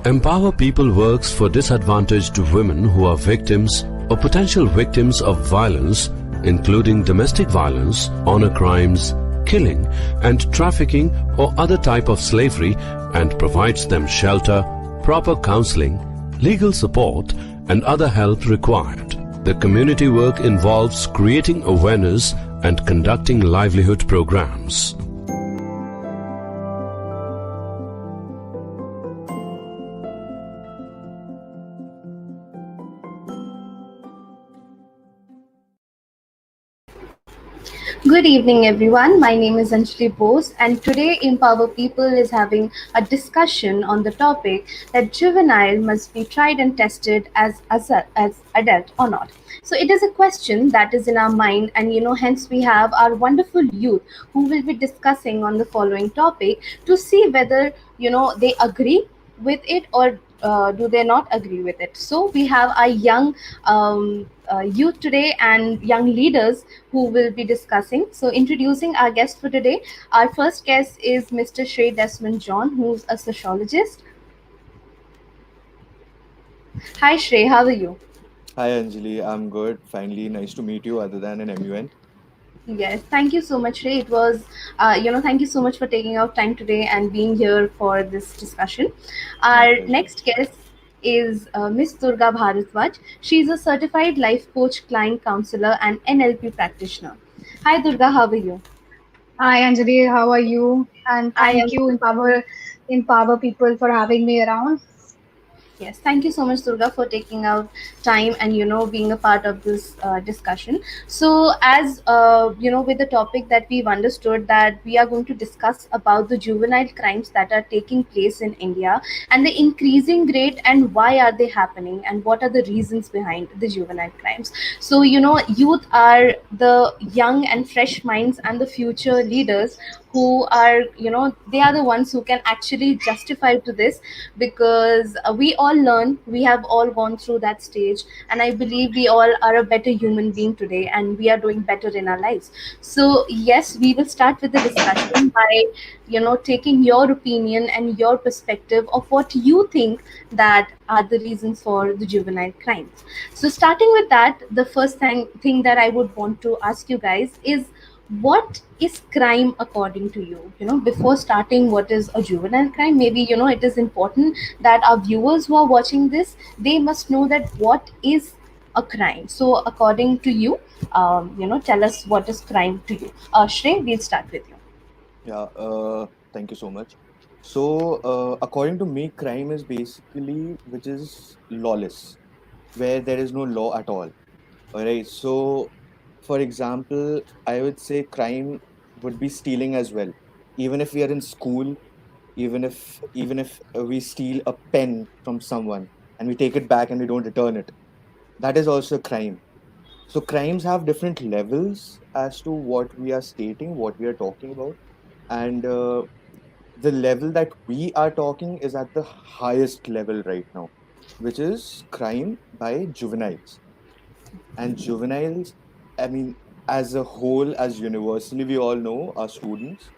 Empower People works for disadvantaged women who are victims or potential victims of violence, including domestic violence, honor crimes, killing and trafficking or other type of slavery, and provides them shelter, proper counseling, legal support and other help required. The community work involves creating awareness and conducting livelihood programs. Good evening, everyone. My name is Anjali Bose, and today Empower People is having a discussion on the topic that juvenile must be tried and tested as adult or not. So it is a question that is in our mind, and hence we have our wonderful youth who will be discussing on the following topic to see whether they agree with it or do they not agree with it. So we have our young youth today and young leaders who will be discussing. So introducing our guest for today, our first guest is Mr. Shrey Desmond John, who's a sociologist. Hi Shrey, how are you? Hi Anjali, I'm good. Finally, nice to meet you other than an MUN. Yes, thank you so much, Shrey. It was, thank you so much for taking out time today and being here for this discussion. My Our pleasure. next guest is Miss Durga Bhardwaj. She's a certified life coach, client counselor, and NLP practitioner. Hi, Durga. How are you? Hi Anjali, how are you? And I thank am. you Empower People for having me around. Yes, thank you so much, Durga, for taking out time and being a part of this discussion. So, as with the topic that we've understood that we are going to discuss about the juvenile crimes that are taking place in India and the increasing rate and why are they happening and what are the reasons behind the juvenile crimes. So, youth are the young and fresh minds and the future leaders who are they are the ones who can actually justify to this, because we all learn, we have all gone through that stage, and I believe we all are a better human being today and we are doing better in our lives. So yes, we will start with the discussion by taking your opinion and your perspective of what you think that are the reasons for the juvenile crimes. So starting with that, the first thing that I would want to ask you guys is, what is crime according to you? Before starting what is a juvenile crime, maybe it is important that our viewers who are watching this, they must know that what is a crime. So according to you, tell us what is crime to you. Shrey, we'll start with you. Yeah, thank you so much. So, according to me, crime is basically which is lawless, where there is no law at all. All right. So, for example, I would say crime would be stealing as well. Even if we are in school, even if we steal a pen from someone and we take it back and we don't return it, that is also a crime. So crimes have different levels as to what we are stating, what we are talking about, and the level that we are talking is at the highest level right now, which is crime by juveniles. And juveniles, I mean, as a whole, as universally, we all know are students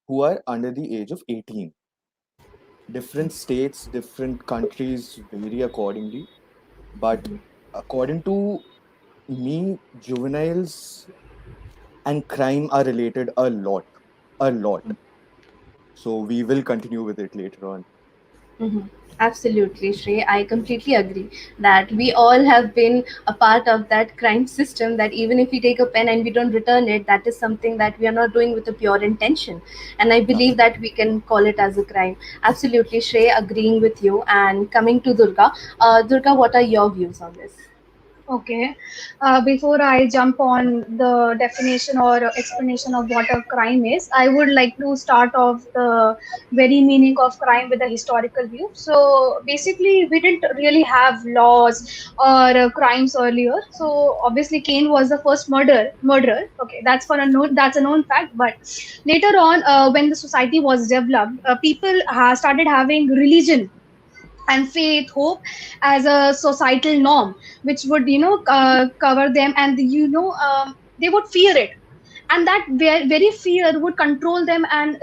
who are under the age of 18. Different states, different countries vary accordingly, but according to me, juveniles and crime are related a lot, a lot. So we will continue with it later on. Mhm. Absolutely, Shrey. I completely agree that we all have been a part of that crime system. That even if we take a pen and we don't return it, that is something that we are not doing with a pure intention. And I believe that we can call it as a crime. Absolutely, Shrey, agreeing with you. And coming to Durga, Durga, what are your views on this? Okay. Before I jump on the definition or explanation of what a crime is, I would like to start off the very meaning of crime with a historical view. So basically, we didn't really have laws or crimes earlier. So obviously, Cain was the first murderer. Okay, that's a known fact. But later on, when the society was developed, people started having religion and faith hope as a societal norm, which would cover them, and they would fear it, and that very fear would control them and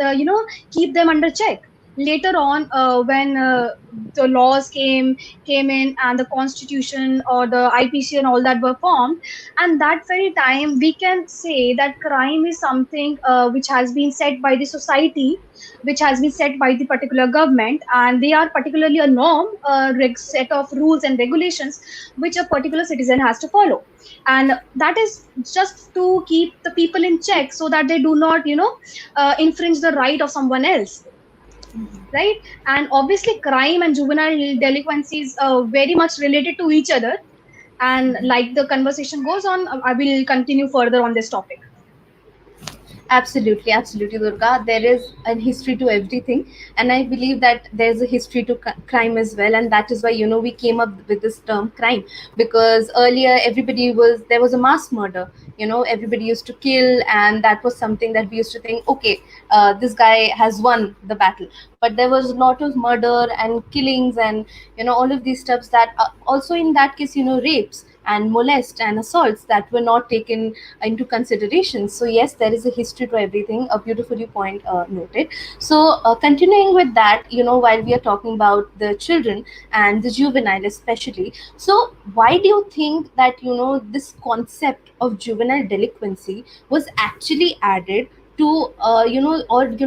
keep them under check. Later on, when the laws came in, and the constitution or the IPC and all that were formed, and that very time we can say that crime is something which has been set by the society, which has been set by the particular government, and they are particularly a norm, set of rules and regulations which a particular citizen has to follow. And that is just to keep the people in check, so that they do not, infringe the right of someone else, right? And obviously crime and juvenile delinquency is very much related to each other, and like the conversation goes on, I will continue further on this topic. Absolutely, absolutely, Durga. There is a history to everything, and I believe that there's a history to crime as well, and that is why we came up with this term crime, because earlier there was a mass murder. Everybody used to kill, and that was something that we used to think, okay, this guy has won the battle. But there was a lot of murder and killings, and all of these stuffs that also in that case, rapes and molest and assaults that were not taken into consideration. So yes, there is a history to everything. A beautifully point noted. So continuing with that, while we are talking about the children and the juvenile especially, so why do you think that this concept of juvenile delinquency was actually added to or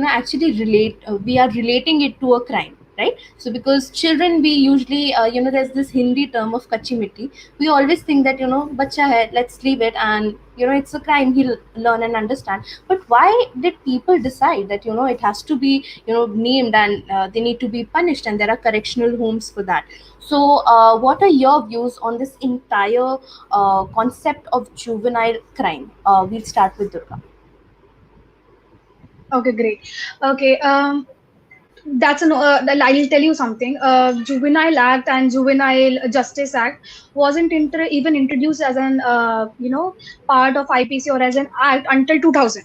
actually we are relating it to a crime, right? So because children, we usually there's this Hindi term of kachi mitti. We always think that bacha hai, let's leave it, and it's a crime, he'll learn and understand. But why did people decide that it has to be named, and they need to be punished, and there are correctional homes for that? So what are your views on this entire concept of juvenile crime? We'll start with Durga. Okay, great. Okay, that's an I'll tell you something. Juvenile Act and Juvenile Justice Act wasn't even introduced as an part of IPC or as an act until 2000.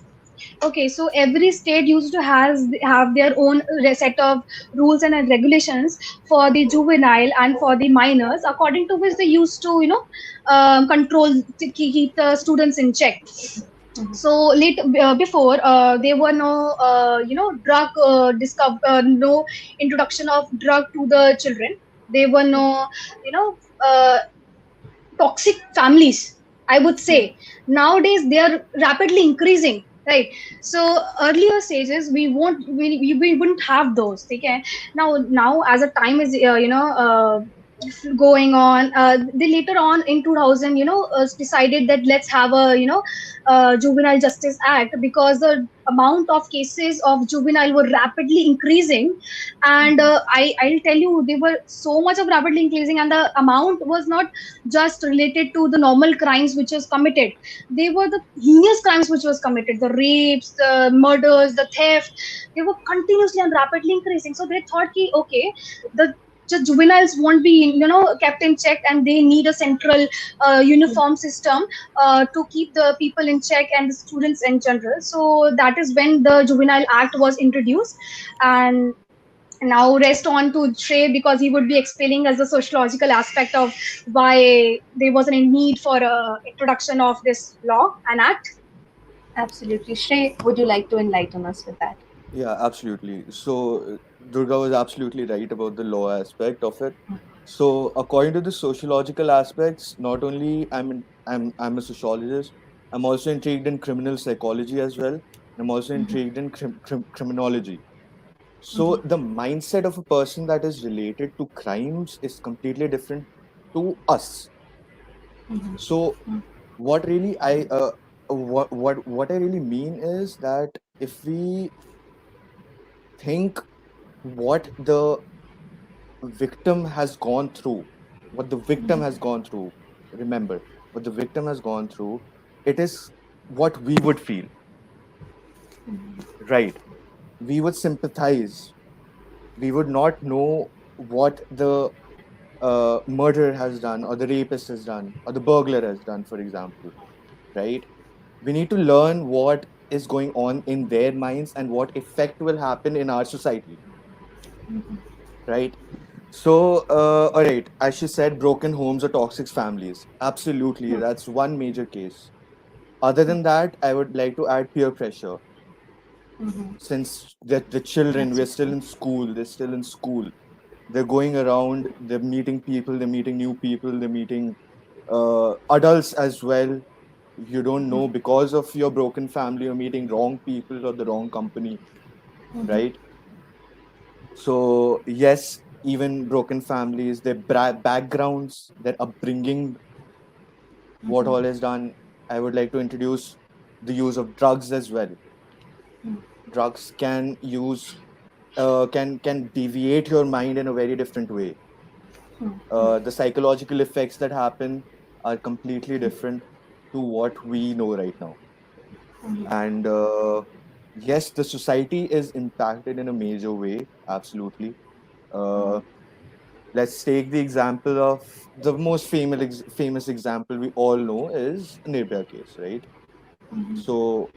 Okay, so every state used to have their own set of rules and regulations for the juvenile and for the minors, according to which they used to control, to keep the students in check. So before, there were no drug no introduction of drug to the children. There were no you know uh, toxic families, I would say. Nowadays they are rapidly increasing, right? So earlier stages we wouldn't have those, okay? Now as a time is going on, they later on in 2000 decided that let's have a juvenile justice act, because the amount of cases of juvenile were rapidly increasing. And I'll tell you, they were so much of rapidly increasing, and the amount was not just related to the normal crimes which was committed. They were the heinous crimes which was committed, the rapes, the murders, the theft. They were continuously and rapidly increasing. So they thought ki, okay, the juveniles won't be kept in check, and they need a central uniform system to keep the people in check and the students in general. So that is when the Juvenile Act was introduced. And now rest on to Shrey, because he would be explaining as the sociological aspect of why there was a need for introduction of this law and act. Absolutely. Shrey, would you like to enlighten us with that? Yeah, absolutely. So Durga was absolutely right about the law aspect of it. So according to the sociological aspects, not only I'm a sociologist, I'm also intrigued in criminal psychology as well. I'm also intrigued in criminology. So the mindset of a person that is related to crimes is completely different to us. So what really what I really mean is that if we think what the victim has gone through, what the victim has gone through, remember, what the victim has gone through, it is what we would feel, right? We would sympathize. We would not know what the murderer has done, or the rapist has done, or the burglar has done, for example, right? We need to learn what is going on in their minds and what effect will happen in our society, right? So, all right, as she said, broken homes or toxic families. Absolutely, that's one major case. Other than that, I would like to add peer pressure. Since the children, we're still in school, they're still in school. They're going around, they're meeting people, they're meeting new people, they're meeting adults as well. You don't know, because of your broken family, you're meeting wrong people or the wrong company, right? So yes, even broken families, their backgrounds, their upbringing, what all is done. I would like to introduce the use of drugs as well. Drugs can use can deviate your mind in a very different way. The psychological effects that happen are completely different to what we know right now. And yes, the society is impacted in a major way, absolutely. uh, let's take the example of the most famous example we all know is Nirbhaya case, right? So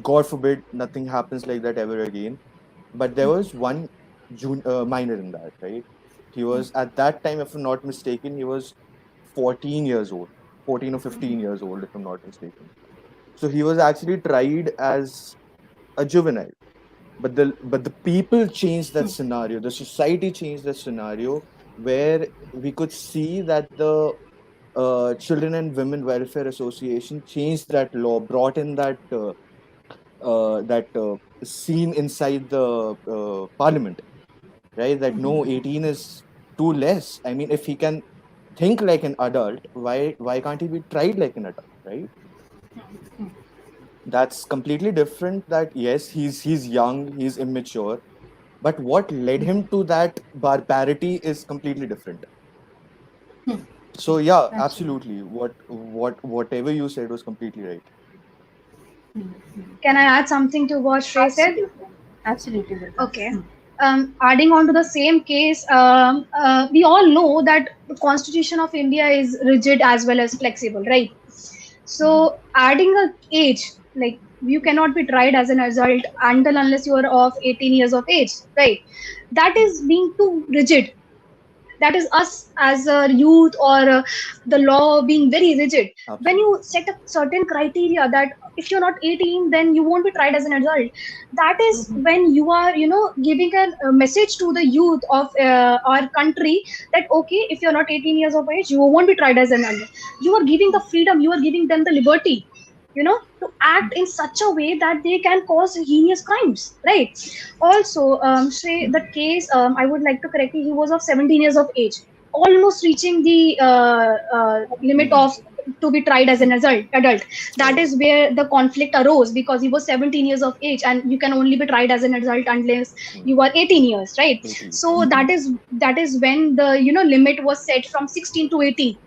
God forbid nothing happens like that ever again. But there was one minor in that, right? He was at that time, if I'm not mistaken, he was 14 years old, 14 or 15 years old, if I'm not mistaken. So he was actually tried as a juvenile. But the people changed that scenario. The society changed that scenario, where we could see that the Children and Women Welfare Association changed that law, brought in that scene inside the parliament, right? That no, 18 is too less. I mean, if he can think like an adult, why can't he be tried like an adult, right? That's completely different. That yes, he's young, he's immature, but what led him to that barbarity is completely different. So yeah, absolutely, whatever you said was completely right. Can I add something to what Shrey said? Absolutely. Okay. Adding on to the same case, we all know that the Constitution of India is rigid as well as flexible, right? So adding a age, like you cannot be tried as an adult until unless you are of 18 years of age, right? That is being too rigid. That is us as a youth, or the law being very rigid. Absolutely. When you set a certain criteria that if you're not 18 then you won't be tried as an adult, that is when you are giving a message to the youth of our country that okay, if you're not 18 years of age you won't be tried as an adult. You are giving the freedom, you are giving them the liberty, to act in such a way that they can cause heinous crimes, right? Also, say the case, I would like to correct you, he was of 17 years of age, almost reaching the limit of to be tried as an adult. That is where the conflict arose, because he was 17 years of age and you can only be tried as an adult unless you are 18 years, right? 18. So that is when the limit was set from 16 to 18,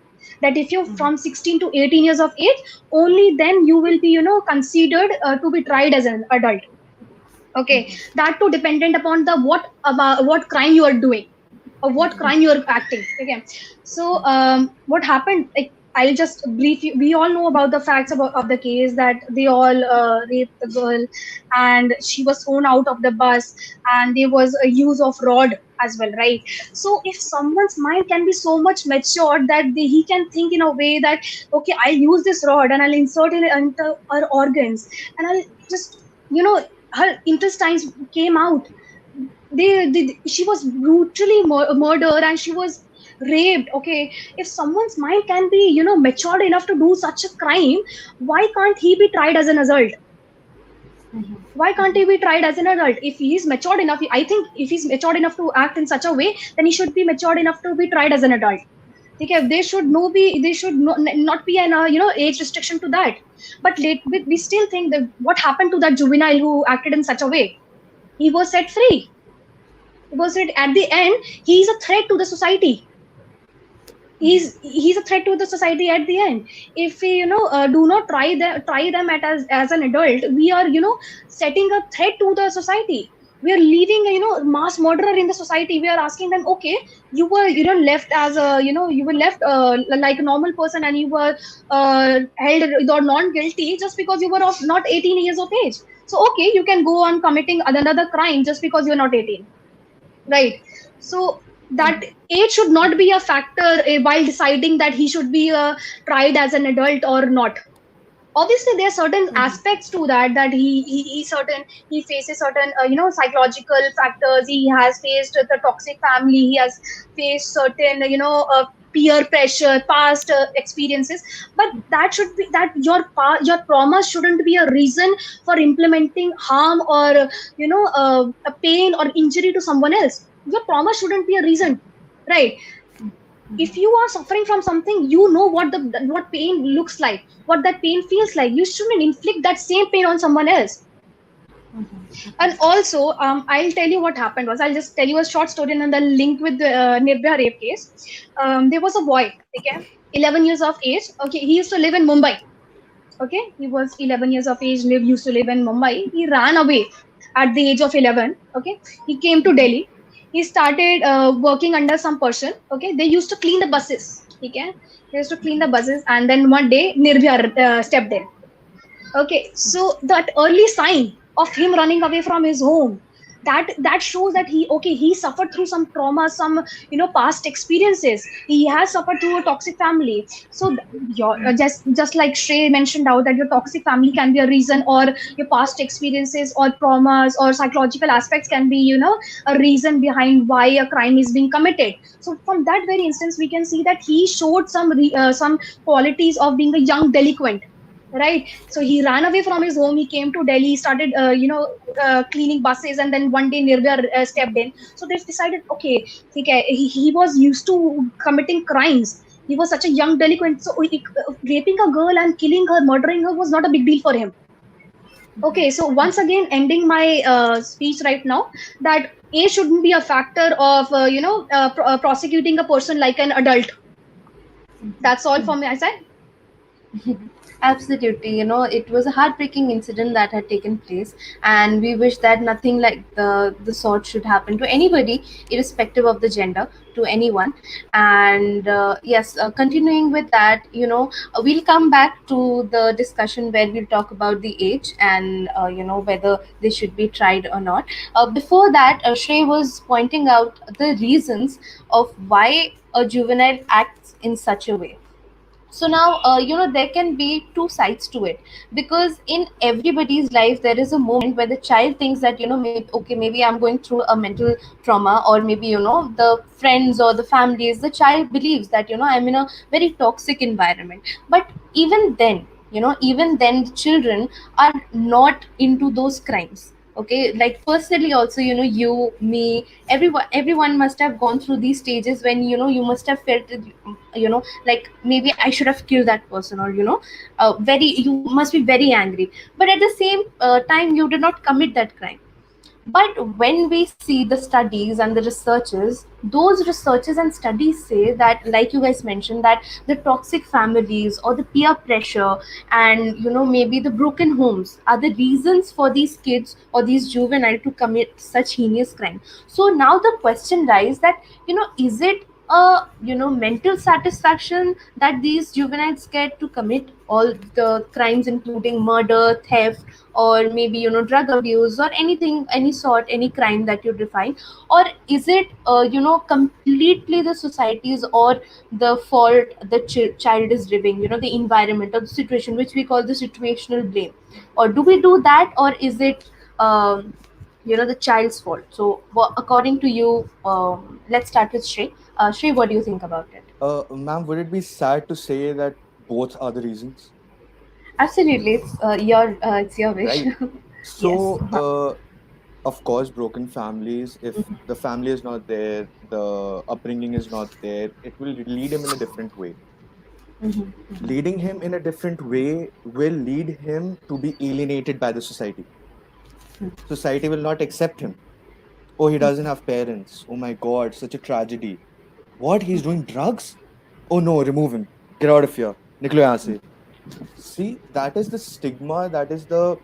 that if you're from 16 to 18 years of age, only then you will be considered to be tried as an adult. Okay, that too dependent upon the what crime you are doing or what crime you are acting. Okay, so what happened, like I'll just brief you. We all know about the facts of the case, that they all raped the girl and she was thrown out of the bus, and there was a use of rod as well, right? So if someone's mind can be so much matured that he can think in a way that okay, I'll use this rod and I'll insert it into her organs and I'll just her intestines came out. She was brutally murdered and she was raped. Okay, if someone's mind can be matured enough to do such a crime, why can't he be tried as an adult? Why can't he be tried as an adult? If he is matured enough, I think if he's matured enough to act in such a way, then he should be matured enough to be tried as an adult. Okay, there should not be an age restriction to that. But we still think that what happened to that juvenile who acted in such a way? He was set free. Because at the end, he is a threat to the society. He's a threat to the society at the end. If we do not try them as an adult, we are setting a threat to the society. We are leaving a mass murderer in the society. We are asking them, okay, you were left as a you were left like a normal person, and you were held or non guilty just because you were of not 18 years of age. So okay, you can go on committing another crime just because you're not 18, right? So that age should not be a factor while deciding that he should be tried as an adult or not, obviously there are certain aspects to that he faces certain psychological factors. He has faced the toxic family, he has faced certain peer pressure, past experiences, but that should be that your trauma shouldn't be a reason for implementing harm or a pain or injury to someone else. Your trauma shouldn't be a reason, right? If you are suffering from something, you know what pain looks like, what that pain feels like. You shouldn't inflict that same pain on someone else. And also, I'll tell you what happened was, I'll just tell you a short story and then link with the Nirbhaya rape case. There was a boy, okay, 11 years of age. Okay, he used to live in Mumbai. Okay, he was 11 years of age, used to live in Mumbai. He ran away at the age of 11. Okay, he came to Delhi. He started working under some person. Okay, they used to clean the buses. Okay, they used to clean the buses, and then one day Nirbhaya stepped in. Okay, so that early sign of him running away from his home, that shows that he suffered through some trauma, some past experiences. He has suffered through a toxic family. So your just like Shrey mentioned out, that your toxic family can be a reason, or your past experiences or traumas or psychological aspects can be a reason behind why a crime is being committed. So from that very instance, we can see that he showed some qualities of being a young delinquent, right? So he ran away from his home, he came to Delhi, started cleaning buses, and then one day Nirbhaya stepped in. So they've decided, okay, he was used to committing crimes. He was such a young delinquent, so raping a girl and killing her, murdering her was not a big deal for him. Okay, so once again, ending my speech right now, that age shouldn't be a factor of prosecuting a person like an adult. That's all from my side. Absolutely, it was a heartbreaking incident that had taken place, and we wish that nothing like the sort should happen to anybody, irrespective of the gender, to anyone. And yes, continuing with that, we'll come back to the discussion where we'll talk about the age and whether they should be tried or not. Before that, Shrey was pointing out the reasons of why a juvenile acts in such a way. So now, there can be two sides to it, because in everybody's life there is a moment where the child thinks that maybe I'm going through a mental trauma, or maybe the friends or the families, the child believes that I'm in a very toxic environment. But even then the children are not into those crimes. Okay, like personally also, you, me, everyone must have gone through these stages when you must have felt it, like maybe I should have killed that person, or very, you must be very angry, but at the same time you did not commit that crime. But when we see the studies and the researches, those researches and studies say that, like you guys mentioned, that the toxic families or the peer pressure and maybe the broken homes are the reasons for these kids or these juvenile to commit such heinous crime. So now the question rises that, is it a mental satisfaction that these juveniles get to commit all the crimes, including murder, theft, or maybe drug abuse, or anything, any sort, any crime that you define? Or is it completely the society's or the fault the child is living, the environment or the situation, which we call the situational blame? Or do we do that, or is it the child's fault? So according to you, let's start with Shrey. Shrey, what do you think about it? Ma'am, would it be sad to say that both are the reasons? Absolutely, it's your wish. Right. Yes. So, of course, broken families, if the family is not there, the upbringing is not there, it will lead him in a different way. Mhm. Leading him in a different way will lead him to be alienated by the society. Society will not accept him. Oh, he doesn't have parents. Oh my God, such a tragedy. What? He's doing drugs? Oh no, remove him. Get out of here. Niklo yahan se. See, that is the stigma, that is the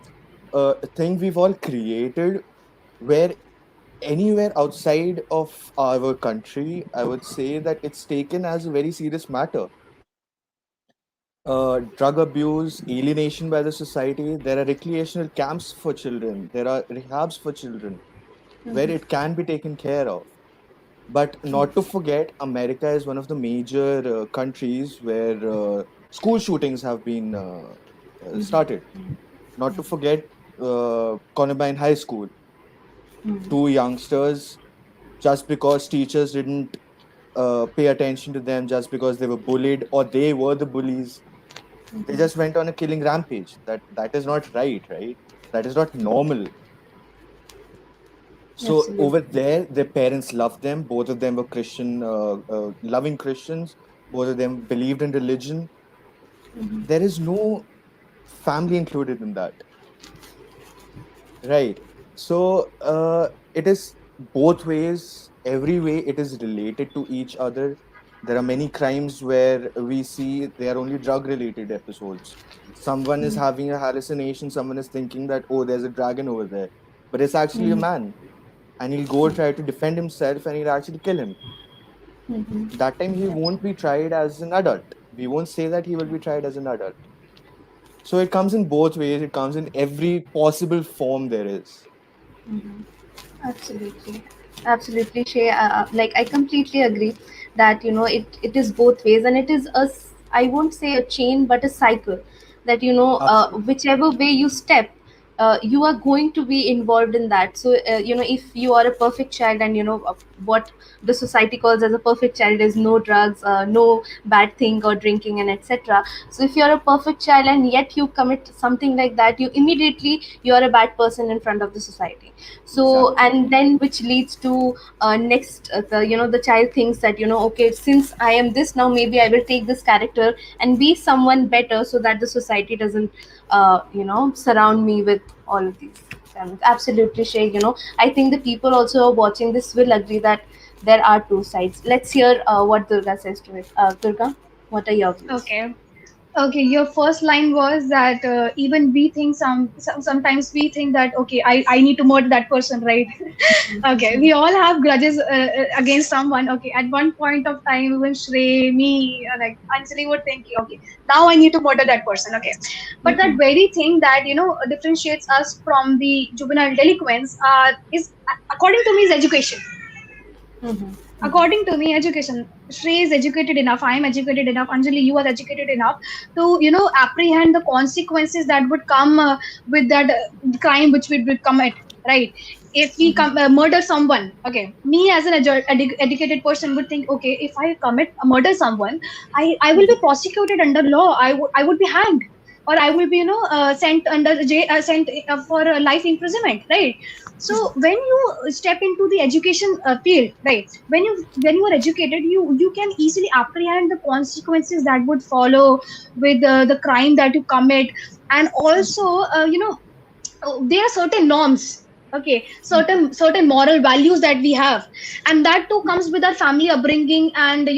thing we've all created, where anywhere outside of our country, I would say that it's taken as a very serious matter. Drug abuse, alienation by the society, there are recreational camps for children, there are rehabs for children where it can be taken care of. But not to forget, America is one of the major countries where school shootings have been started. Not to forget Columbine High School. Two youngsters, just because teachers didn't pay attention to them, just because they were bullied or they were the bullies, they just went on a killing rampage. That is not right, right? That is not normal. So over Absolutely. there, their parents loved them. Both of them were Christian, loving Christians. Both of them believed in religion. There is no family included in that, right? So it is both ways. Every way it is related to each other. There are many crimes where we see they are only drug related episodes. Someone is having a hallucination. Someone is thinking that, oh, there's a dragon over there, but it's actually a man, and he'll go try to defend himself and he'll actually kill him. That time he won't be tried as an adult. We won't say that he will be tried as an adult. So it comes in both ways. It comes in every possible form there is. Absolutely, absolutely, Shay. Like I completely agree that it is both ways, and it is I won't say a chain, but a cycle. That Absolutely. whichever way you step, you are going to be involved in that. So if you are a perfect child, and what the society calls as a perfect child is no drugs, no bad thing or drinking and etc. So if you are a perfect child and yet you commit something like that, you are a bad person in front of the society. So, Exactly. and then which leads to next the child thinks that okay, since I am this now, maybe I will take this character and be someone better, so that the society doesn't surround me with all of these things. Absolutely, Shay. I think the people also watching this will agree that there are two sides. Let's hear what Durga says to it. Durga, what are your views? Okay. Okay, your first line was that even we think sometimes we think that okay, I need to murder that person, right? Okay, we all have grudges against someone. Okay, at one point of time, even Shrey, me, like Anjali were thinking, okay, now I need to murder that person. Okay, but that very thing that differentiates us from the juvenile delinquents is, according to me, is education. According to me, education. Shrey is educated enough. I am educated enough. Anjali, you are educated enough to apprehend the consequences that would come with that crime which we would commit. Right? If we murder someone, okay, me as an educated person would think, okay, if I murder someone, I will be prosecuted under law. I would be hanged, or I will be sent under jail, sent for life imprisonment, right? So when you step into the education field, right, when you are educated, you can easily apprehend the consequences that would follow with the crime that you commit. And also there are certain norms, okay, certain moral values that we have, and that too comes with our family upbringing, and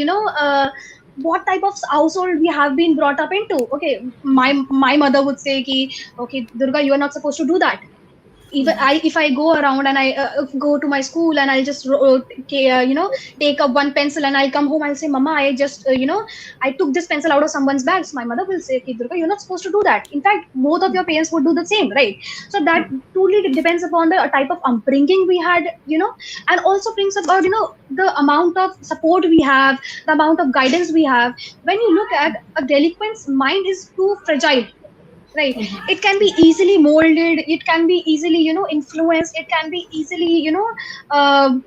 what type of household we have been brought up into. Okay, my mother would say ki, okay, Durga, you are not supposed to do that. Even if I go around and I go to my school and I'll just take up one pencil and I'll come home, I'll say, Mama, I just I took this pencil out of someone's bag. So my mother will say, okay, Durga, you're not supposed to do that. In fact, both of your parents would do the same, right? So that truly depends upon the type of upbringing we had, and also brings about the amount of support we have, the amount of guidance we have. When you look at a delinquent's mind is too fragile, right? It can be easily molded, it can be easily influenced, it can be easily uh,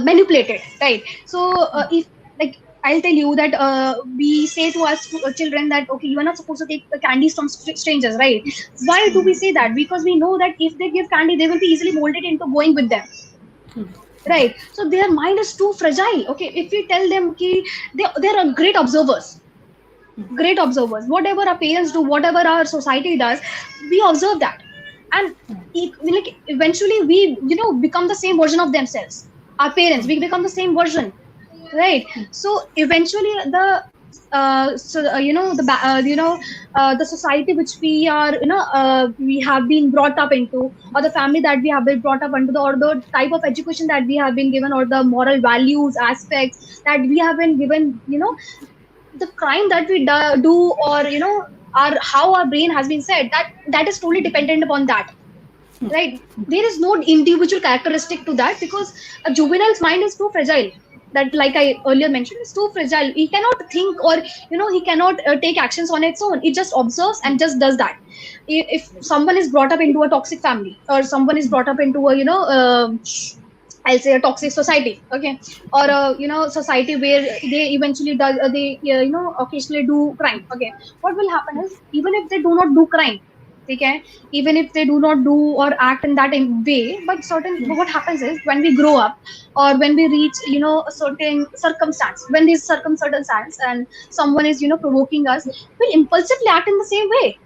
manipulated, right? So if, like, I'll tell you that we say to us children that okay, you are not supposed to take the candies from strangers, right? Why do we say that? Because we know that if they give candy, they will be easily molded into going with them, right? So their mind is too fragile. Okay, if we tell them ki they are great observers, whatever our parents do, whatever our society does, we observe that, and like eventually we become the same version of themselves. Our parents, we become the same version, right? So eventually the the society which we are we have been brought up into, or the family that we have been brought up into, or the type of education that we have been given, or the moral values aspects that we have been given, the crime that we do, or our how our brain has been set, that is totally dependent upon that, right? There is no individual characteristic to that, because a juvenile's mind is too fragile. that, like I earlier mentioned, is too fragile. He cannot think, or he cannot take actions on its own. It just observes and just does that. If someone is brought up into a toxic family, or someone is brought up into a I'll say a toxic society, okay, or a society where they eventually does they occasionally do crime, okay. What will happen is, even if they do not do crime, okay, even if they do not do or act in that way, but what happens is, when we grow up, or when we reach a certain circumstance, when this circumstance and someone is provoking us, we'll impulsively act in the same way.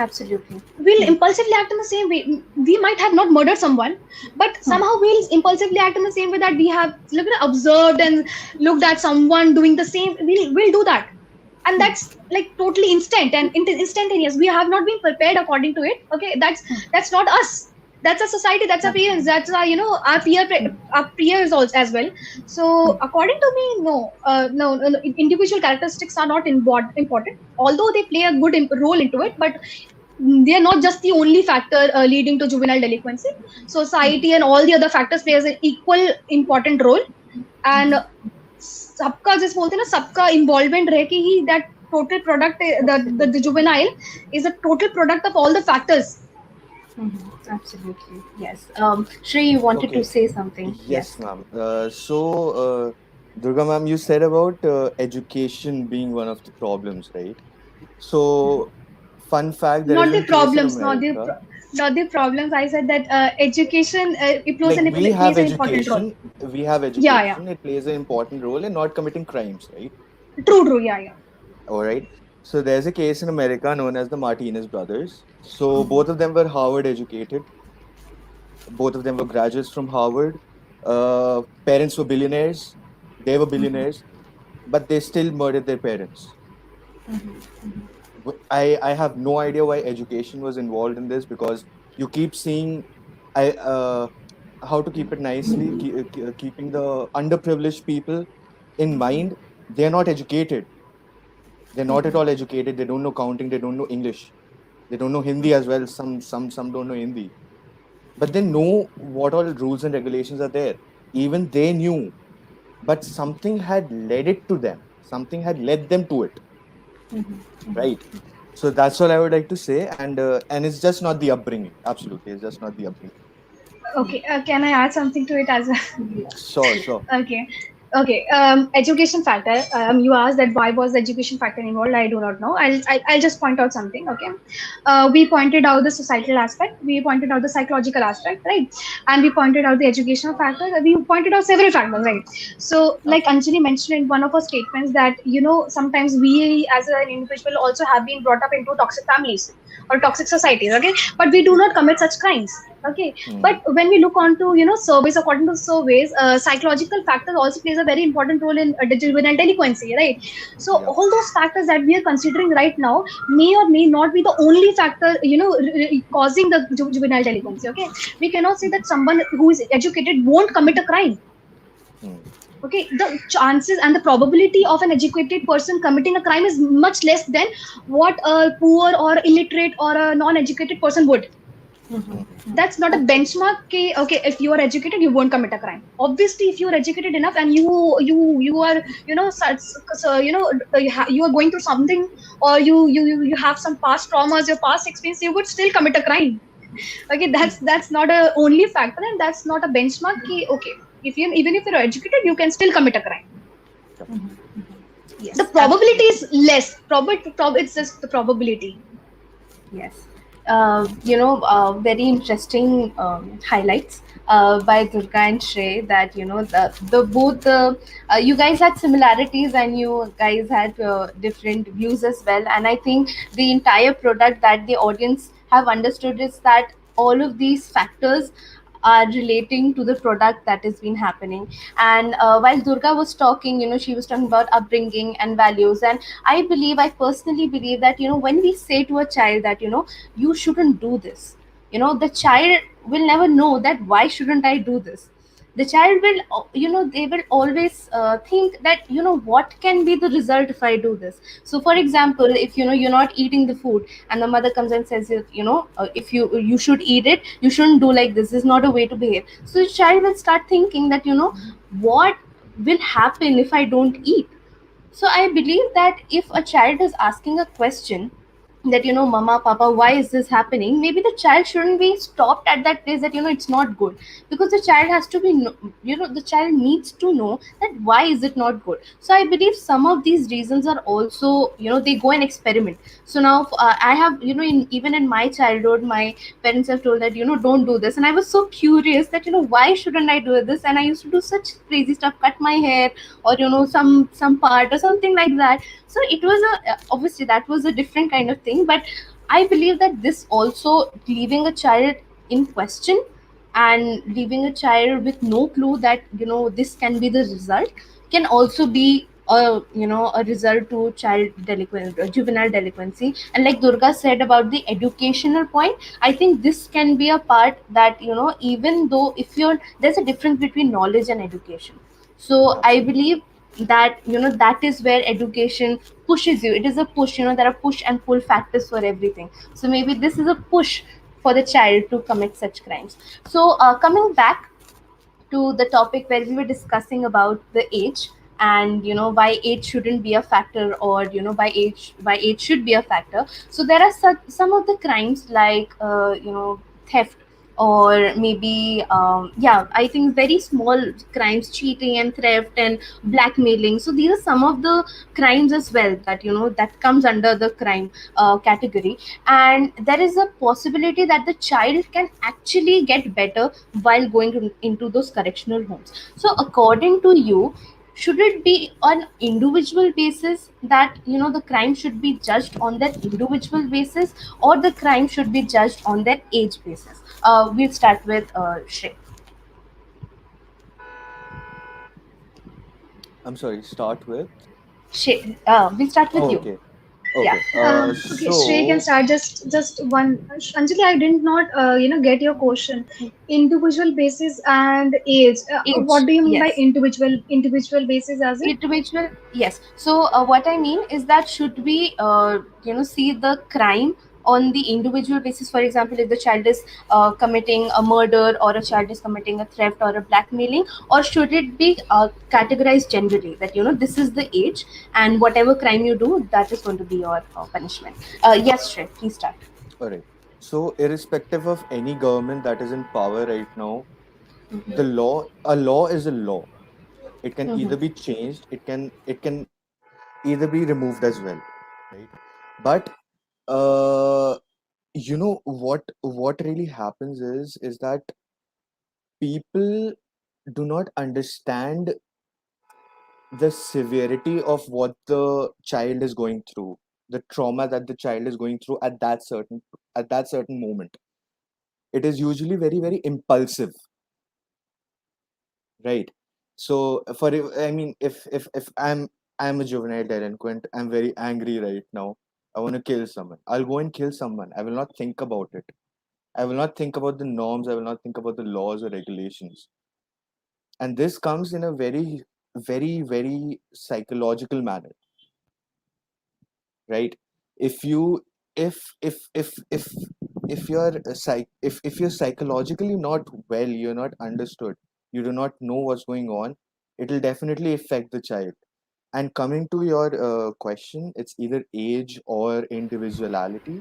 Absolutely. We'll impulsively act in the same way. We might have not murdered someone, but somehow we'll impulsively act in the same way that we have observed and looked at someone doing the same. We'll do that, and that's like totally instant and instantaneous. We have not been prepared according to it. Okay, that's not us. That's a society. That's our parents. That's our our peers also as well. So according to me, no, individual characteristics are not important, although they play a good role into it, but they are not just the only factor leading to juvenile delinquency. Society and all the other factors plays an equal important role, and सबका जिस बोलते हैं ना, सबका involvement रह के ही that total product, the juvenile is a total product of all the factors. Absolutely, yes. Shrey, you wanted to say something? Yes, ma'am. Durga ma'am, you said about education being one of the problems, right? So, fun fact, there Not is the a case in problems, America. not the problems. I said that education it plays Like, an we have important role. education, Yeah. it plays an important role in not committing crimes, right? True, yeah. All right. So there's a case in America known as the Martinez brothers. So both of them were Harvard educated. Both of them were graduates from Harvard. Parents were billionaires. They were billionaires, but they still murdered their parents. I have no idea why education was involved in this, because you keep seeing how to keep it nicely, keeping the underprivileged people in mind. They're not educated. They're not at all educated. They don't know counting. They don't know English. They don't know Hindi as well. Some don't know Hindi. But they know what all rules and regulations are there. Even they knew, but something had led it to them. Something had led them to it. Right. So that's all I would like to say. And it's just not the upbringing. Absolutely, it's just not the upbringing. Okay, can I add something to it as well? Sure. Okay. Education factor. You asked that why was the education factor involved? I do not know. I'll just point out something. Okay. We pointed out the societal aspect. We pointed out the psychological aspect, right? And we pointed out the educational factor. We pointed out several factors, right? So, like Anjali mentioned in one of her statements, that sometimes we as an individual also have been brought up into toxic families or toxic societies. Okay, but we do not commit such crimes. Okay, but when we look onto surveys, according to surveys, psychological factors also plays a very important role in juvenile delinquency, right? So all those factors that we are considering right now may or may not be the only factor causing the juvenile delinquency. Okay, we cannot say that someone who is educated won't commit a crime. Okay, the chances and the probability of an educated person committing a crime is much less than what a poor or illiterate or a non-educated person would. That's not a benchmark. Okay, if you are educated, you won't commit a crime. Obviously, if you are educated enough and you are you are going through something, or you have some past traumas, your past experience, you would still commit a crime. Okay, that's not a only factor, and that's not a benchmark. Okay, even if you're educated, you can still commit a crime. Yes. The probability is less. It's just the probability. Yes. Very interesting highlights by Durga and Shrey, that you guys had similarities and you guys had different views as well. And I think the entire product that the audience have understood is that all of these factors are relating to the product that has been happening. And while Durga was talking, she was talking about upbringing and values. And I personally believe that, when we say to a child that, you shouldn't do this, the child will never know that why shouldn't I do this. the child will, they will always think that, what can be the result if I do this. So for example, if you're not eating the food, and the mother comes and says, if you should eat it, you shouldn't do like this is not a way to behave. So the child will start thinking that, what will happen if I don't eat. So I believe that if a child is asking a question that, mama, papa, why is this happening, maybe the child shouldn't be stopped at that place that, it's not good. Because the child has to be the child needs to know that why is it not good. So I believe some of these reasons are also, they go and experiment. So now, I have, even in my childhood, my parents have told that, don't do this, and I was so curious that, why shouldn't I do this. And I used to do such crazy stuff, cut my hair, or some part or something like that. So it was obviously that was a different kind of thing. But I believe that this also, leaving a child in question and leaving a child with no clue that, this can be the result, can also be a result to juvenile delinquency. And like Durga said about the educational point, I think this can be a part that, even though, if you're there's a difference between knowledge and education. So I Absolutely. believe that, that is where education pushes you. It is a push, there are push and pull factors for everything. So maybe this is a push for the child to commit such crimes. So coming back to the topic where we were discussing about the age, and why age shouldn't be a factor, or why age should be a factor. So there are some of the crimes like, theft, or maybe, yeah, I think very small crimes, cheating and theft and blackmailing. So these are some of the crimes as well that, that comes under the crime category. And there is a possibility that the child can actually get better while going into those correctional homes. So according to you, should it be on individual basis that, the crime should be judged on that individual basis, or the crime should be judged on that age basis? We'll start with Shrey. I'm sorry, start with. We'll start with Oh, you. okay. Yeah. Okay. Okay, Shrey can start. Just one. Anjali, I did not get your question. Individual basis and age. Age, What do you mean by yes. individual basis? As in? Individual, yes. So what I mean is that, should we see the crime on the individual basis? For example, if the child is committing a murder, or a child is committing a theft or a blackmailing, or should it be categorized generally that, this is the age, and whatever crime you do, that is going to be your punishment? Yes, Shrey, please start. All right. So, irrespective of any government that is in power right now, a law is a law. It can Mm-hmm. either be changed, it can either be removed as well, right? But uh, what really happens is that people do not understand the severity of what the child is going through, the trauma that the child is going through at that certain moment. It is usually very, very impulsive, right? So I mean, if I'm a juvenile delinquent, I'm very angry right now, I want to kill someone, I'll go and kill someone. I will not think about it. I will not think about the norms, I will not think about the laws or regulations. And this comes in a very, very, very psychological manner, right? If you if you're if you're psychologically not well, you're not understood, you do not know what's going on, it will definitely affect the child. And coming to your question, it's either age or individuality.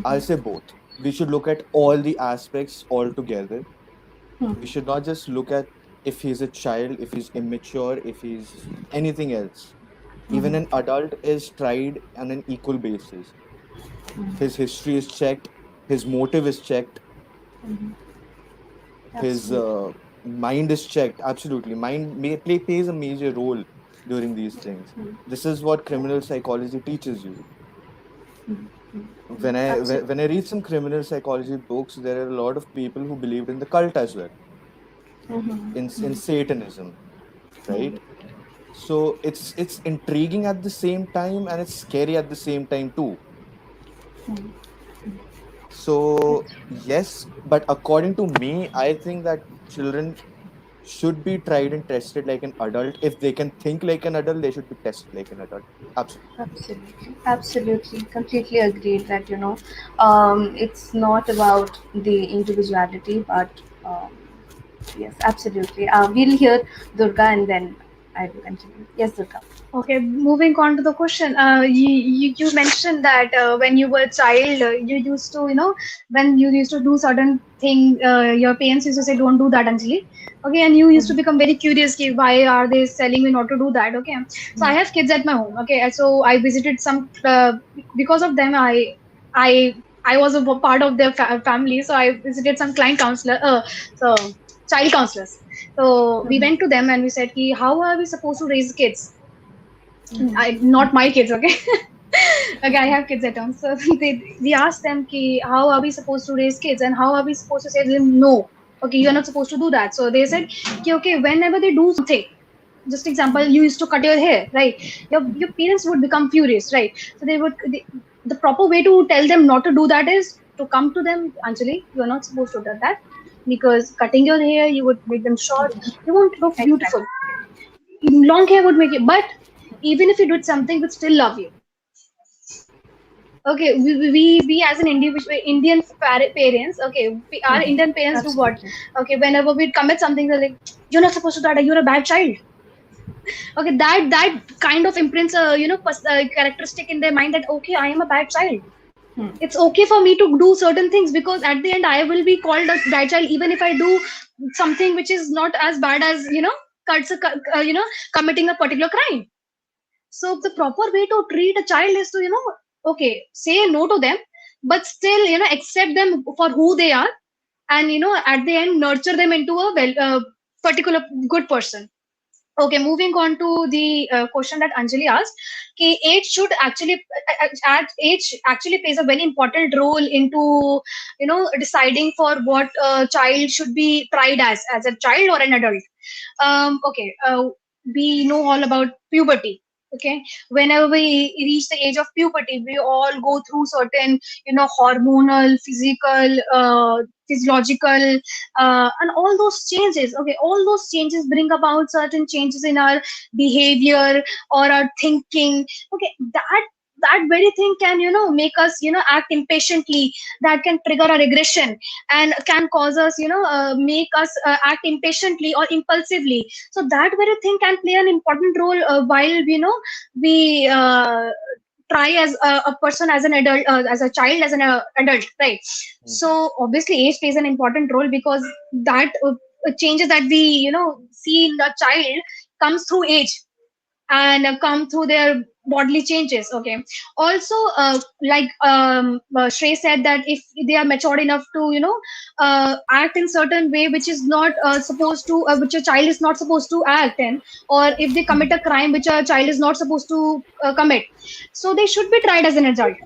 I'll say both. We should look at all the aspects all together. We should not just look at if he's a child, if he's immature, if he's anything else. Even an adult is tried on an equal basis. His history is checked, his motive is checked, his Absolutely. mind is checked. Absolutely, plays a major role during these things. This is what criminal psychology teaches you. Absolutely. When I read some criminal psychology books, there are a lot of people who believed in the cult as well, in Satanism, right? So it's intriguing at the same time, and it's scary at the same time too. So yes, but according to me, I think that children should be tried and tested like an adult. If they can think like an adult, they should be tested like an adult. Absolutely. Absolutely, absolutely, completely agreed that it's not about the individuality, but yes, absolutely. We'll hear Durga and then I will continue. Yes, Durga. Okay, moving on to the question. You mentioned that when you were a child, you used to, when you used to do certain thing, your parents used to say, "Don't do that, Anjali." Okay, and you used to become very curious, ki, why are they telling me not to do that? Okay, so I have kids at my home. Okay, and so I visited some because of them. I I was a part of their family, so I visited some client counselor, so child counselors. So we went to them and we said, ki, how are we supposed to raise kids? Not my kids, okay. Okay, I have kids at home, so we asked them, ki, how are we supposed to raise kids and how are we supposed to say them no? Okay, you're not supposed to do that. So they said, ki, okay, whenever they do something, just example, you used to cut your hair, right? Your parents would become furious, right? So the proper way to tell them not to do that is to come to them, Anjali, you're not supposed to do that, because cutting your hair, you would make them short, you won't look beautiful. Long hair would make you, but even if you did something, would still love you. Okay, we as an individual Indian parents, okay, our Indian parents do what? Okay, whenever we commit something, they're like, "You're not supposed to do that. You're a bad child." Okay, that kind of imprints a characteristic in their mind that, okay, I am a bad child. It's okay for me to do certain things, because at the end I will be called a bad child even if I do something which is not as bad as committing a particular crime. So the proper way to treat a child is to, okay, say no to them, but still, accept them for who they are, and at the end nurture them into a particular good person. Okay, moving on to the question that Anjali asked, age should actually age actually plays a very important role into deciding for what a child should be tried as a child or an adult. Okay, we know all about puberty. Okay, whenever we reach the age of puberty, we all go through certain hormonal, physical, physiological, and all those changes. Okay, all those changes bring about certain changes in our behavior or our thinking. Okay, that very thing can make us act impatiently, that can trigger our aggression and can cause us make us act impatiently or impulsively. So that very thing can play an important role while we try as a person, as an adult, as a child, as an adult, right? So obviously age plays an important role, because that changes that we see in the child comes through age and come through their bodily changes. Okay, also Shrey said that if they are matured enough to act in certain way which is not supposed to which a child is not supposed to act in, or if they commit a crime which a child is not supposed to commit, so they should be tried as an adult.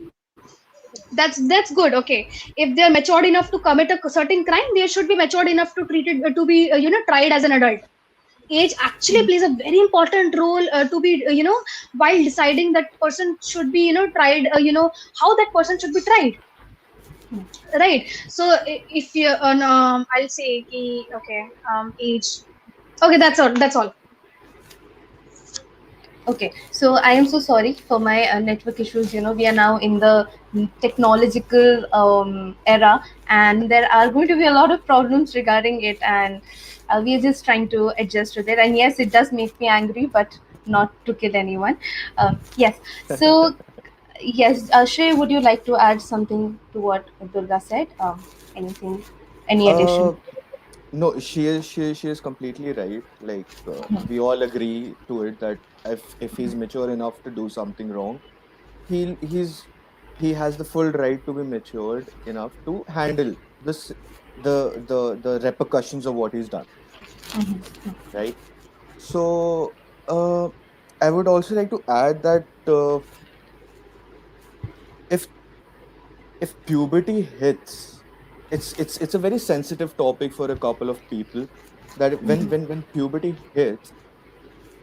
That's good. Okay, if they're matured enough to commit a certain crime, they should be matured enough to treat it to be tried as an adult. Age actually plays a very important role to be while deciding that person should be tried, how that person should be tried, right? So if you I'll say okay, age. Okay, that's all. Okay, so I am so sorry for my network issues. We are now in the technological era, and there are going to be a lot of problems regarding it, and we are just trying to adjust with it. And yes, it does make me angry, but not to kill anyone. Yes, so yes, Shrey, would you like to add something to what Durga said? Anything, any addition? No, she is completely right. Like we all agree to it that if he's mature enough to do something wrong, he has the full right to be matured enough to handle this the repercussions of what he's done, right? So I would also like to add that if if puberty hits, it's a very sensitive topic for a couple of people, that when puberty hits,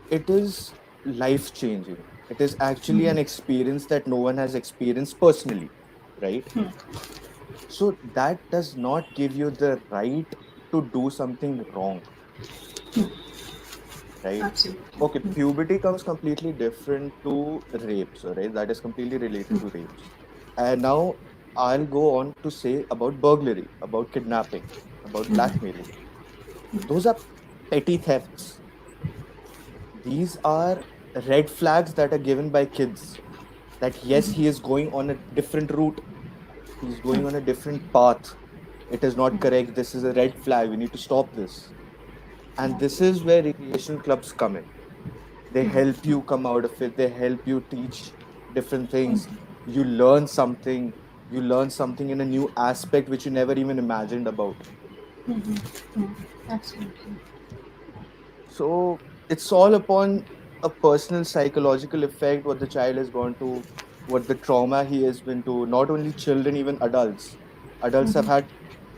it is life changing. It is actually an experience that no one has experienced personally, right? So that does not give you the right to do something wrong. right? Absolutely. Okay, puberty comes completely different to rapes, all right? That is completely related to rapes. And now I'll go on to say about burglary, about kidnapping, about blackmailing. Those are petty thefts. These are red flags that are given by kids that yes, he is going on a different route, he's going on a different path. It is not correct. This is a red flag. We need to stop this. And this is where recreational clubs come in. They help you come out of it, they help you teach different things. You learn something in a new aspect which you never even imagined about. Absolutely. So it's all upon a personal psychological effect, what the child has gone to, what the trauma he has been to. Not only children, even adults have had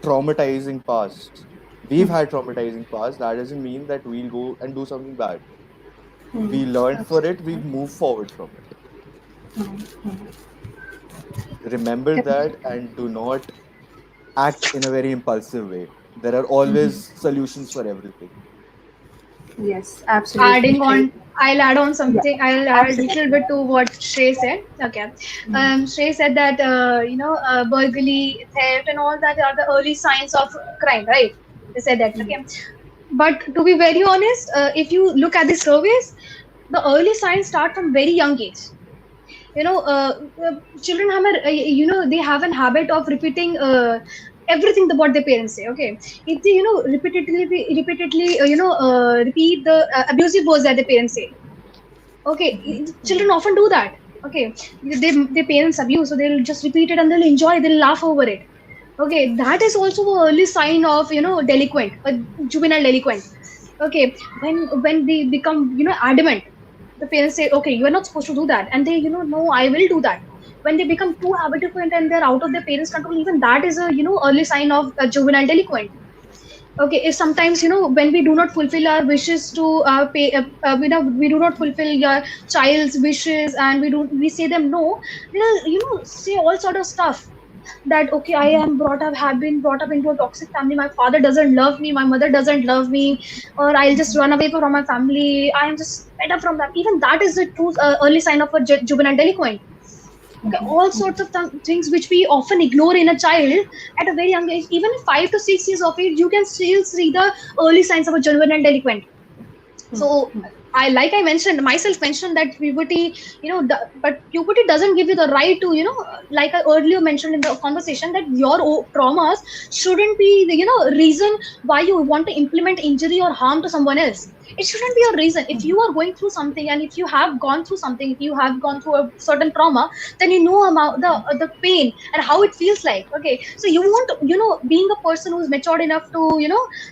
traumatizing pasts. We've had traumatizing past. That doesn't mean that we'll go and do something bad. We learned for it, we move forward from it. Remember that and do not act in a very impulsive way. There are always solutions for everything. Yes, absolutely. Adding on, I'll add on Yeah, something. I'll add a little absolutely. bit to what Shrey said. Okay. Shrey said that burglary, theft, and all that are the early signs of crime, right? They said that. Okay. But to be very honest, if you look at the surveys, the early signs start from very young age. You know, children have they have an habit of repeating everything what their parents say. Okay, if they repeatedly repeat the abusive words that the parents say. Okay, children often do that. Okay, their parents abuse, so they'll just repeat it and they'll enjoy, they'll laugh over it. Okay, that is also an early sign of delinquent, a juvenile delinquent. Okay, when they become adamant, the parents say, okay, you are not supposed to do that, and they no, I will do that. When they become too habitual and they're out of their parents control, even that is a early sign of a juvenile delinquent. Okay, if sometimes when we do not fulfill our wishes to pay we do not fulfill your child's wishes, and we say them no, they'll say all sort of stuff, that okay, I am brought up have been brought up into a toxic family, my father doesn't love me, my mother doesn't love me, or I'll just run away from my family, I am just fed up from that. Even that is the true early sign of a juvenile delinquent. Okay, all sorts of things which we often ignore in a child at a very young age. Even 5 to 6 years of age, you can still see the early signs of a juvenile delinquent. So I mentioned myself mentioned that puberty, but puberty doesn't give you the right to, like I earlier mentioned in the conversation, that your traumas shouldn't be the reason why you want to implement injury or harm to someone else. It shouldn't be a reason. If you are going through something, and if you have gone through something, if you have gone through a certain trauma, then you know about the pain and how it feels like. Okay, so you won't, being a person who's matured enough to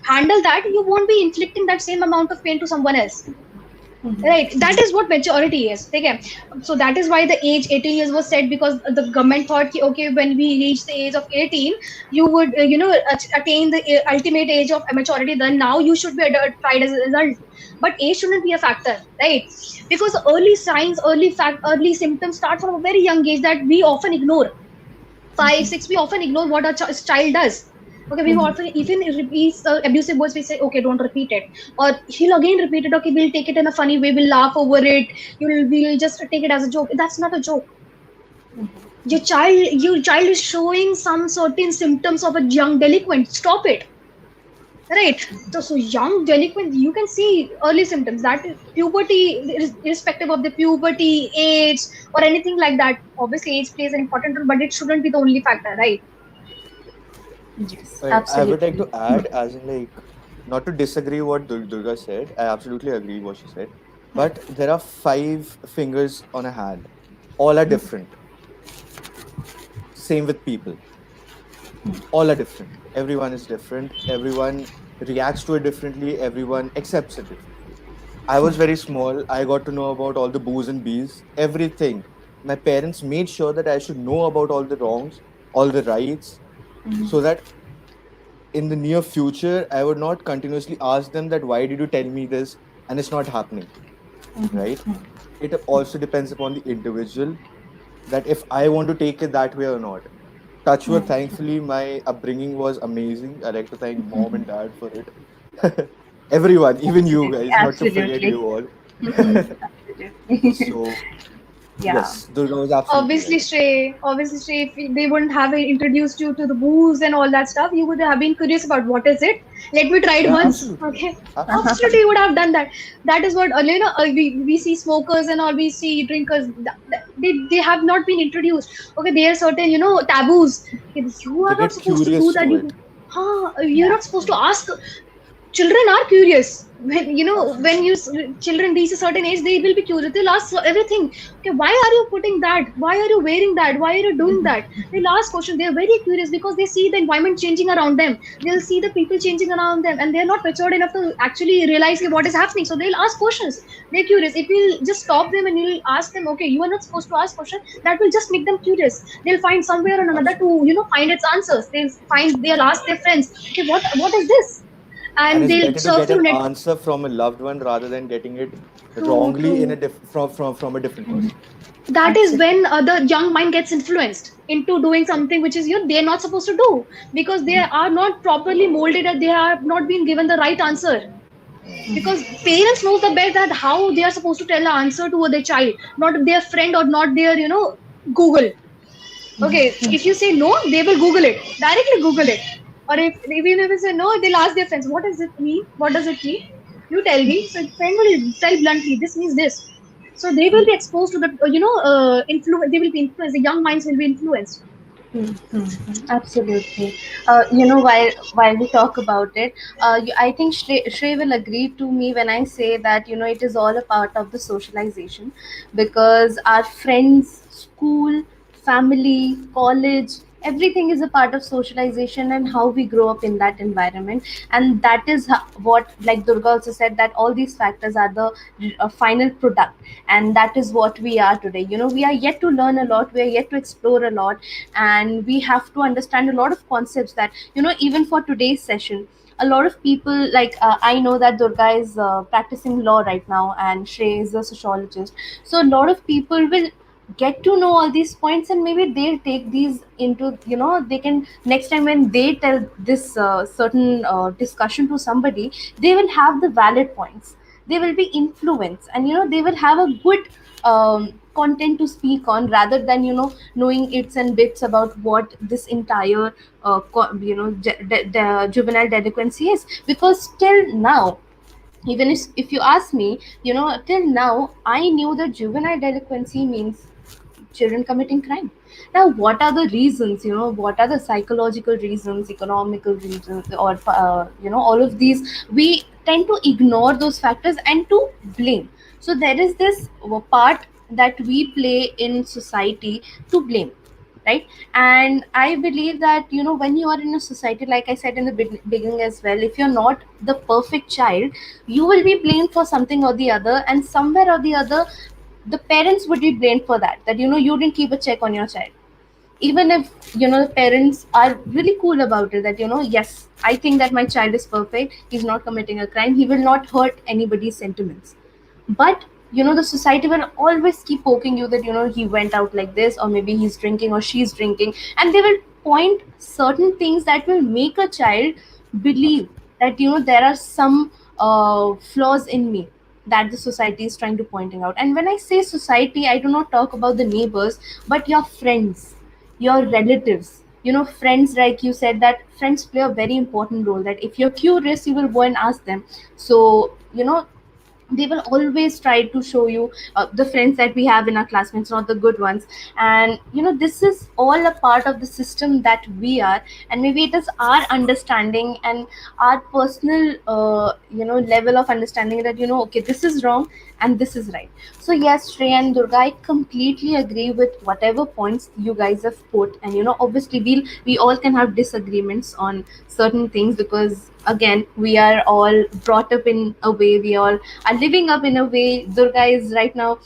handle that, you won't be inflicting that same amount of pain to someone else. Right, that is what maturity is. Okay, so that is why the age 18 years was set, because the government thought, okay, when we reach the age of 18, you would attain the ultimate age of maturity. Then now you should be tried as a result. But age shouldn't be a factor, right? Because early signs, early symptoms start from a very young age that we often ignore. 5, 6, we often ignore what our child does. Okay, we often, even if repeats abusive words, we say, okay, don't repeat it, or he'll again repeat it. Okay, we'll take it in a funny way, we'll laugh over it, we'll just take it as a joke. That's not a joke. Your child is showing some certain symptoms of a young delinquent. Stop it. Right. So young delinquent, you can see early symptoms. That is puberty, irrespective of the puberty, age, or anything like that. Obviously, age plays an important role, but it shouldn't be the only factor, right? Yes, Right. I would like absolutely. to add, as in like, not to disagree what Durga said. I absolutely agree what she said. But there are five fingers on a hand. All are different. Same with people. All are different. Everyone is different. Everyone reacts to it differently. Everyone accepts it differently. I was very small. I got to know about all the boos and bees, everything. My parents made sure that I should know about all the wrongs, all the rights, so that in the near future, I would not continuously ask them that why did you tell me this and it's not happening, right? It also depends upon the individual that if I want to take it that way or not. Touchwood, thankfully, my upbringing was amazing. I like to thank mom and dad for it. everyone, even you Absolutely, guys, not to forget absolutely. you all. Absolutely. So Yeah. yes, Durga was absolutely right. Obviously, Shrey, if they wouldn't have introduced you to the booze and all that stuff, you would have been curious about what is it. Let me try it Yeah, once. absolutely, Okay. absolutely. Absolutely, you would have done that. That is what, we see smokers and all, we see drinkers. They have not been introduced. Okay, there are certain, taboos. Okay, you They are not get supposed to do curious that. to it. You're Yeah. not supposed to ask. Children are curious when Absolutely. children reach a certain age, they will be curious, they'll ask everything. Okay, why are you putting that, why are you wearing that, why are you doing that? They'll ask questions. They're very curious because they see the environment changing around them, they'll see the people changing around them, and they're not matured enough to actually realize what is happening, so they'll ask questions. They're curious. If you'll just stop them and you'll ask them, okay, you are not supposed to ask questions, that will just make them curious. They'll find somewhere or another to, Absolutely. find its answers. They'll ask their friends, okay, what is this, And and it's they'll better to surf get an through net. answer from a loved one rather than getting it True, wrongly in true. a from a different person. That is Absolutely. when the young mind gets influenced into doing something which is, they're not supposed to do, because they are not properly molded and they have not been given the right answer. Because parents knows the best that how they are supposed to tell the answer to their child, not their friend or not their, Google. Okay, if you say no, they will Google it directly. Google it. Or if even if you say no, they'll ask their friends, what does it mean? What does it mean? You tell me. So friend will tell bluntly, this means this. So they will be exposed to the, influence. They will be influenced. The young minds will be influenced. Absolutely. While we talk about it, I think Shrey will agree to me when I say that it is all a part of the socialization, because our friends, school, family, college, everything is a part of socialization and how we grow up in that environment. And that is what, like Durga also said, that all these factors are the final product, and that is what we are today. We are yet to learn a lot, we are yet to explore a lot, and we have to understand a lot of concepts that, even for today's session, a lot of people, like, I know that Durga is practicing law right now, and Shrey is a sociologist. So a lot of people will get to know all these points, and maybe they'll take these into, they can, next time when they tell this certain discussion to somebody, they will have the valid points, they will be influenced, and they will have a good content to speak on, rather than knowing its and bits about what this entire juvenile delinquency is. Because till now, even if you ask me, till now I knew that juvenile delinquency means children committing crime. Now, what are the reasons? What are the psychological reasons, economical reasons, or all of these? We tend to ignore those factors and to blame. So there is this part that we play in society to blame, right? And I believe that when you are in a society, like I said in the beginning as well, if you're not the perfect child, you will be blamed for something or the other, and somewhere or the other the parents would be blamed for that, that you didn't keep a check on your child. Even if the parents are really cool about it, that yes, I think that my child is perfect, he's not committing a crime, he will not hurt anybody's sentiments. But the society will always keep poking you that he went out like this, or maybe he's drinking or she's drinking, and they will point certain things that will make a child believe Absolutely. that there are some flaws in me, that the society is trying to pointing out. And when I say society, I do not talk about the neighbors, but your friends, your relatives. Friends, like you said, that friends play a very important role, that if you're curious, you will go and ask them. So they will always try to show you the friends that we have in our classmates, not the good ones. And this is all a part of the system that we are. And maybe it is our understanding and our personal level of understanding that okay, this is wrong and this is right. So yes, Shrey and Durga, I completely agree with whatever points you guys have put. And obviously we all can have disagreements on certain things, because again, we are all brought up in a way, we all are living up in a way. Durga is right now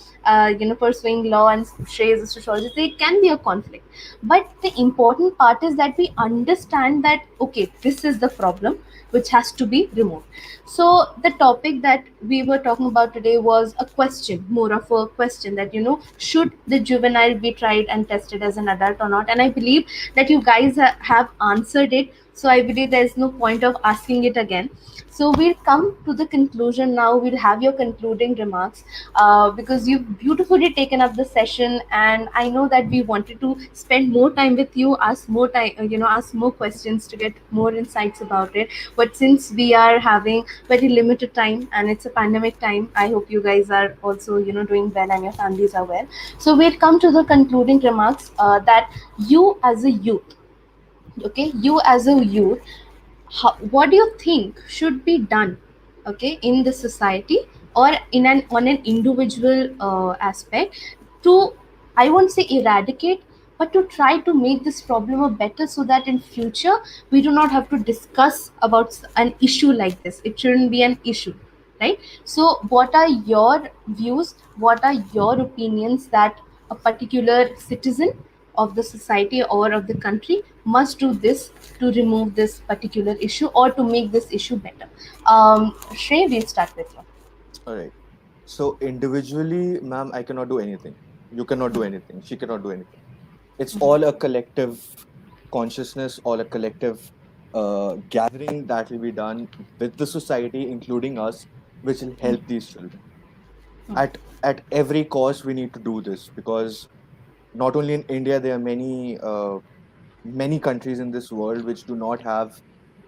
pursuing law, and Shrey is a sociologist. There can be a conflict, but the important part is that we understand that okay, this is the problem which has to be removed. So the topic that we were talking about today was a question, more of a question, that should the juvenile be tried and tested as an adult or not. And I believe that you guys have answered it So I believe there's no point of asking it again. So we'll come to the conclusion now. We'll have your concluding remarks, because you've beautifully taken up the session, and I know that we wanted to spend more time with you, ask more time, ask more questions to get more insights about it. But since we are having very limited time and it's a pandemic time, I hope you guys are also, doing well and your families are well. So we'll come to the concluding remarks, that you as a youth, okay, you as a youth, what do you think should be done, okay, in the society or in an on an individual aspect, to, I won't say eradicate, but to try to make this problem a better, so that in future we do not have to discuss about an issue like this. It shouldn't be an issue, right? So what are your views, what are your opinions that a particular citizen of the society or of the country must do this to remove this particular issue or to make this issue better? Shrey, we'll start with you. All right. So individually, ma'am, I cannot do anything. You cannot do anything. She cannot do anything. It's all a collective consciousness, all a collective gathering that will be done with the society, including us, which will help these children. At every cost, we need to do this, because not only in India, there are many countries in this world which do not have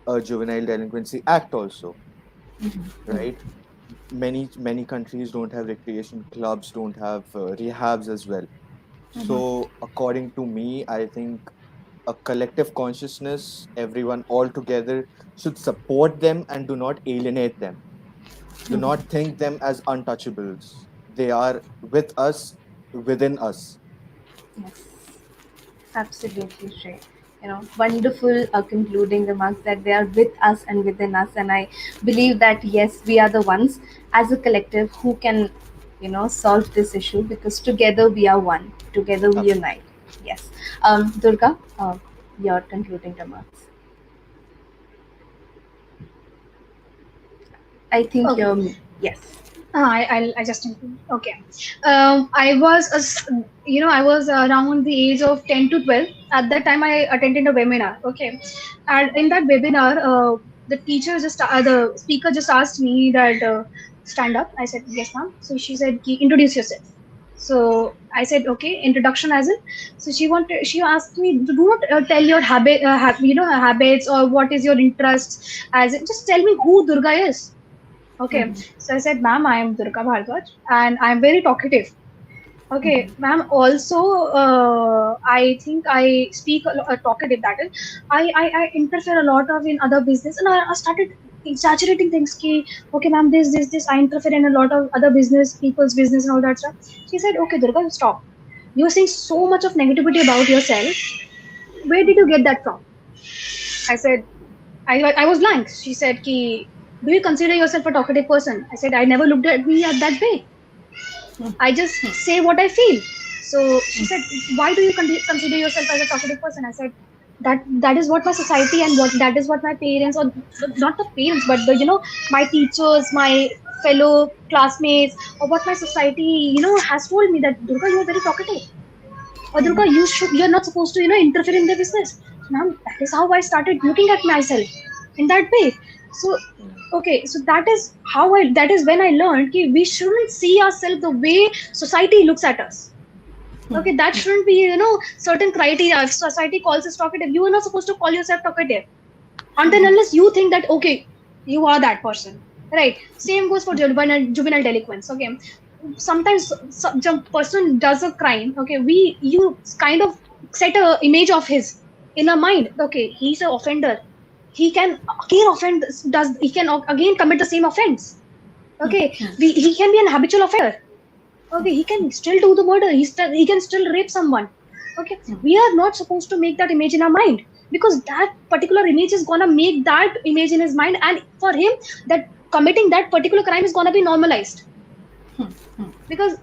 a juvenile delinquency act also, right? Many countries don't have recreation clubs, don't have rehabs as well. So according to me, I think a collective consciousness, everyone all together should support them and do not alienate them. Do not think them as untouchables. They are with us, within us. Yes, absolutely, Shrey. Wonderful concluding remarks that they are with us and within us, and I believe that yes, we are the ones as a collective who can, solve this issue, because together we are one. Together we Absolutely. unite. Yes. Durga, your concluding remarks. I think Okay. you're yes. I just okay. I was I was around the age of 10 to 12. At that time, I attended a webinar. Okay, and in that webinar, the teacher the speaker just asked me that stand up. I said yes, ma'am. So she said, introduce yourself. So I said okay, introduction as it. So she asked me, do not tell your habits or what is your interest as it. Just tell me who Durga is. Okay, so I said, ma'am, I am Durga Bhardwaj and I am very talkative. Okay, ma'am, also, I think I speak talkative, that is. I interfere a lot of in other business, and I started exaggerating things. Ki, okay, ma'am, this, I interfere in a lot of other business, people's business and all that stuff. She said, okay, Durga, stop. You're saying so much of negativity about yourself. Where did you get that from? I said, I was blank. She said, ki, do you consider yourself a talkative person? I said, I never looked at me at that way. I just say what I feel. So she said, why do you consider yourself as a talkative person? I said, that is what my society and that is what my parents, or not the parents, but my teachers, my fellow classmates, or what my society, has told me, that Durga, you are very talkative. Or Durga, you're not supposed to, interfere in their business. Now that is how I started looking at myself in that way. So okay, so that is when I learned that we shouldn't see ourselves the way society looks at us. Okay, that shouldn't be, certain criteria. If society calls us talkative, you are not supposed to call yourself talkative until unless you think that, okay, you are that person, right? Same goes for juvenile delinquents. Okay, sometimes some person does a crime. Okay, you kind of set a image of his in our mind. Okay, he's an offender. He can again he can again commit the same offense. Okay, he can be an habitual offender. Okay, he can still do the murder. He can still rape someone. Okay, we are not supposed to make that image in our mind, because that particular image is gonna make that image in his mind, and for him, that committing that particular crime is gonna be normalized. Because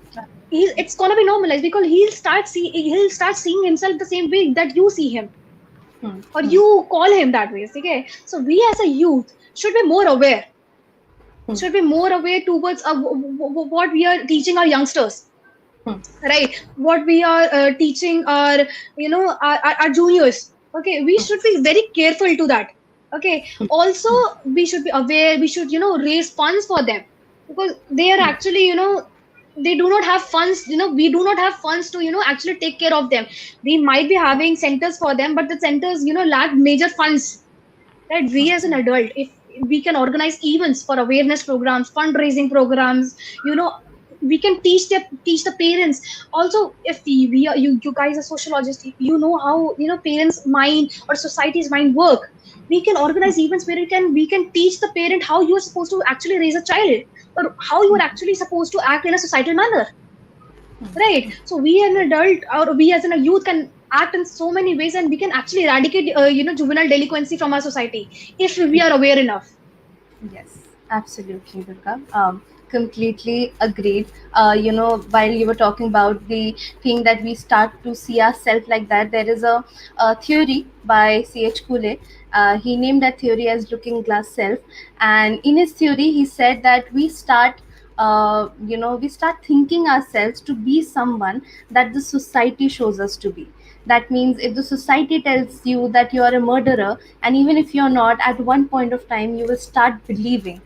it's gonna be normalized, because he'll start seeing himself the same way that you see him, or you call him that way. Okay, so we as a youth should be more aware. Should be more aware towards what we are teaching our youngsters, right? What we are teaching our our juniors. Okay, we should be very careful to that. Okay. Also, we should be aware. We should, raise funds for them, because they are actually, they do not have funds. We do not have funds to, actually take care of them. We might be having centers for them, but the centers, lack major funds. Right? We as an adult, if we can organize events for awareness programs, fundraising programs, you know, we can teach the parents. Also, if we are, you guys are sociologists, you know how, parents' mind or society's mind work. We can organize events where we can teach the parent how you are supposed to actually raise a child, or how you are actually supposed to act in a societal manner. Right. So we as an adult, or we as a youth, can act in so many ways, and we can actually eradicate, juvenile delinquency from our society if we are aware enough. Yes, absolutely, Durga. Completely agreed. While you were talking about the thing that we start to see ourselves like that, there is a theory by C.H. Cooley. He named that theory as looking glass self. And in his theory, he said that we start thinking ourselves to be someone that the society shows us to be. That means if the society tells you that you are a murderer, and even if you're not, at one point of time you will start believing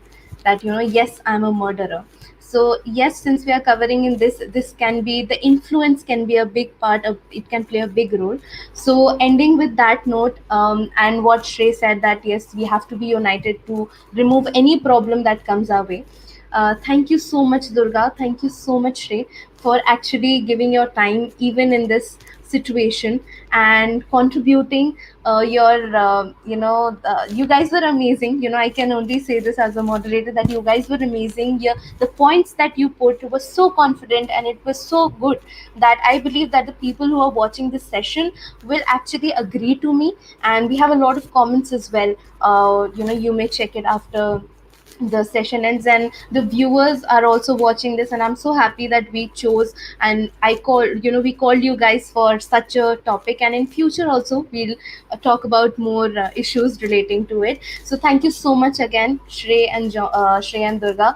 that, yes, I'm a murderer. So yes, since we are covering in this can be, the influence can be a big part of it, can play a big role. So ending with that note, and what Shrey said, that yes, we have to be united to remove any problem that comes our way. Thank you so much, Durga. Thank you so much, Shrey, for actually giving your time even in this situation, and contributing you guys were amazing. I can only say this as a moderator, that you guys were amazing. The points that you put were so confident, and it was so good that I believe that the people who are watching this session will actually agree to me. And we have a lot of comments as well. You may check it after the session ends, and the viewers are also watching this, and I'm so happy that we chose, and we called you guys for such a topic, and in future also we'll talk about more issues relating to it. So thank you so much again, Shrey and Durga.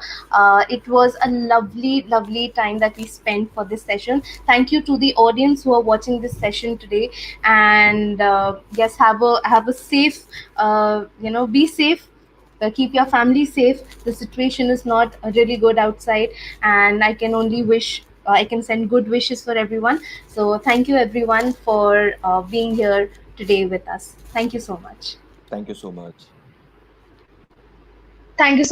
It was a lovely time that we spent for this session. Thank you to the audience who are watching this session today. And yes, have a safe, be safe, keep your family safe. The situation is not really good outside, and I can only wish, I can send good wishes for everyone. So thank you everyone for being here today with us. Thank you so much. Thank you so much. Thank you so